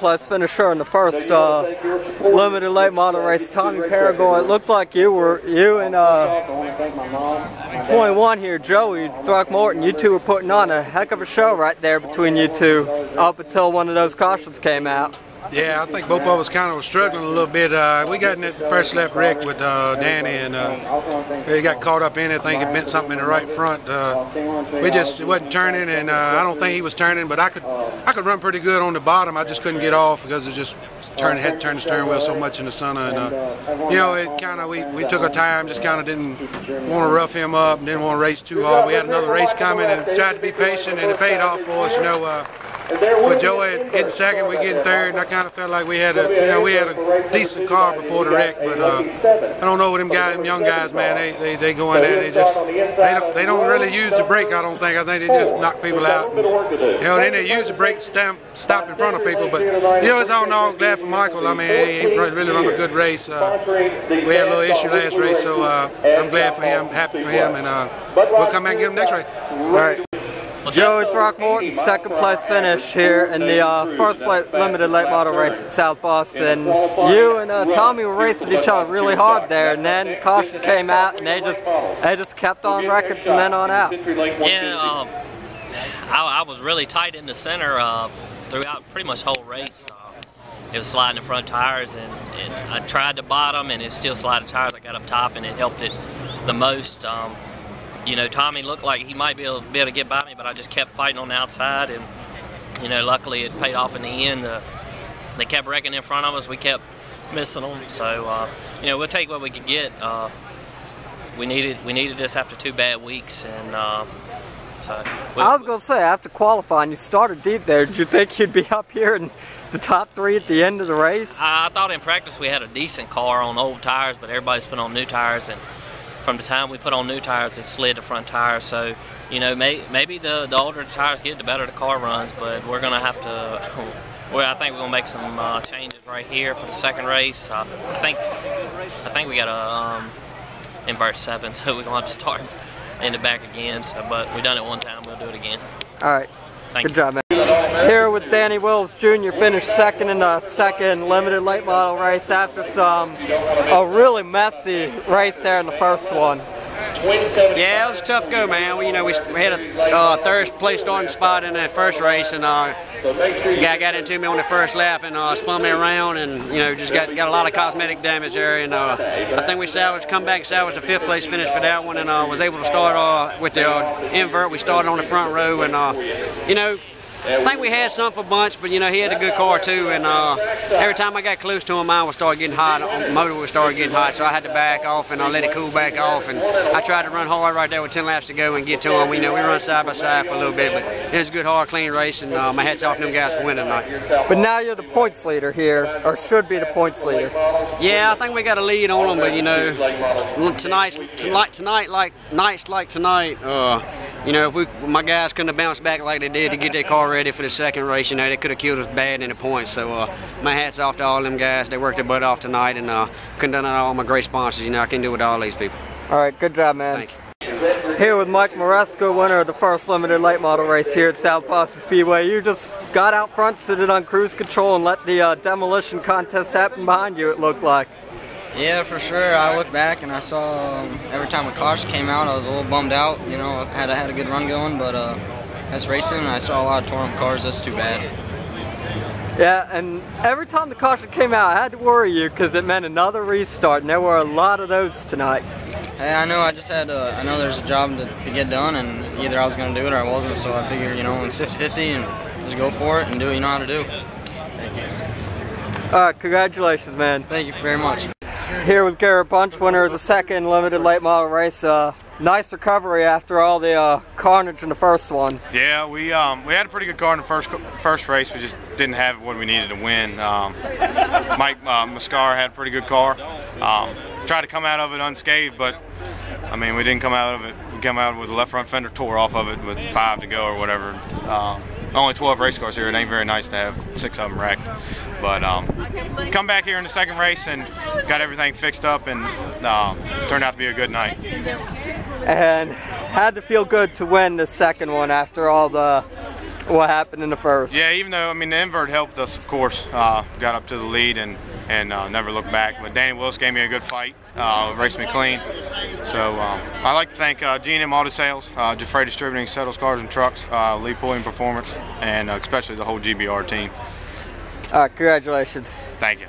place finisher in the first limited late model race, Tommy PEREGOY. It looked like you and 21 here, Joey Throckmorton, you two were putting on a heck of a show right there between you two up until one of those cautions came out. Yeah, I think both of us kind of were struggling a little bit. We got in that first lap wreck with Danny, and he got caught up in it. I think it meant something in the right front. It wasn't turning, and I don't think he was turning, but I could run pretty good on the bottom. I just couldn't get off because it just had to turn the steering wheel so much in the sun. And you know, it kind of we took our time, just kind of didn't want to rough him up and didn't want to race too hard. We had another race coming and tried to be patient, and it paid off for us. You know. With Joey getting second, we getting third, and I kind of felt like we had a decent car before the wreck. But I don't know with them young guys, man. They go in there, they don't really use the brake. I don't think. I think they just knock people out. And, you know, then they use the brake to stop in front of people. But you know, it's all in all glad for Michael. I mean, he really run a good race. We had a little issue last race, so I'm glad for him, happy for him, and we'll come back and get him next race. All right. Joey Throckmorton, second place finish here in the first limited late model race at South Boston. You and Tommy were racing each other really hard there, and then caution came out, and they just kept on wrecking from then on out. Yeah, I was really tight in the center throughout pretty much the whole race. It was sliding the front tires, and I tried the bottom, and it still slided tires. I got up top, and it helped it the most. You know, Tommy looked like he might be able to get by me, but I just kept fighting on the outside, and you know, luckily it paid off in the end. They kept wrecking in front of us. We kept missing them, so you know, we'll take what we could get. We needed this after 2 bad weeks, and so. I was gonna say, after qualifying, you started deep there. Did you think you'd be up here in the top 3 at the end of the race? I thought in practice we had a decent car on old tires, but everybody's put on new tires, and from the time we put on new tires, it slid the front tire. So, you know, maybe the older the tires get, the better the car runs. But we're gonna have to. Well, I think we're gonna make some changes right here for the second race. I think we got a inverse 7, so we're gonna have to start in the back again. So, but we done it one time, we'll do it again. All right. Good job, man. Here with Danny Willis Jr. finished second in the second limited late model race after a really messy race there in the first one. Yeah, it was a tough go, man. We had a third place starting spot in that first race, and guy got into me on the first lap and spun me around, and you know, just got a lot of cosmetic damage there. And I think we come back and salvaged the 5th place finish for that one, and was able to start with the invert. We started on the front row, and you know, I think we had something for Bunch, but you know, he had a good car too, and every time I got close to him, mine would start getting hot, the motor would start getting hot, so I had to back off and let it cool back off, and I tried to run hard right there with 10 laps to go and get to him. You know, we run side by side for a little bit, but it was a good, hard, clean race, and my hat's off to them guys for winning tonight. But now you're the points leader here, or should be the points leader. Yeah, I think we got a lead on them, but you know, nights like tonight, you know, if my guys couldn't have bounced back like they did to get their car ready for the second race, you know, they could have killed us bad in the points. So my hat's off to all them guys. They worked their butt off tonight, and couldn't have done it all my great sponsors. You know, I can do it with all these people. All right, good job, man. Thank you. Here with Mike MARESCA, winner of the first limited late model race here at South Boston Speedway. You just got out front, sitting on cruise control, and let the demolition contest happen behind you, it looked like. Yeah, for sure. I looked back and I saw every time a caution came out, I was a little bummed out. You know, I had a good run going, but that's racing, and I saw a lot of torn cars. That's too bad. Yeah, and every time the caution came out, I had to worry you because it meant another restart, and there were a lot of those tonight. Hey, I know. I just had I know there's a job to get done, and either I was going to do it or I wasn't. So I figured, you know, it's 50-50, and just go for it and do what you know how to do. Thank you. All right, congratulations, man. Thank you very much. Here with Garrett Bunch, winner of the second limited late model race. Nice recovery after all the carnage in the first one. Yeah, we had a pretty good car in the first race. We just didn't have what we needed to win. Mike Mascar had a pretty good car. Tried to come out of it unscathed, but I mean, we didn't come out of it. We came out with the left front fender tore off of it with 5 to go or whatever. Only 12 race cars here. It ain't very nice to have 6 of them wrecked. But come back here in the second race and got everything fixed up, and turned out to be a good night. And had to feel good to win the second one after all the What happened in the first? Yeah, even though, I mean, the invert helped us, of course. Got up to the lead and never looked back. But Danny Willis gave me a good fight, raced me clean. So I'd like to thank G&M Auto Sales, Jafray Distributing, Settles Cars and Trucks, Lee Pulling Performance, and especially the whole GBR team. All right, congratulations. Thank you.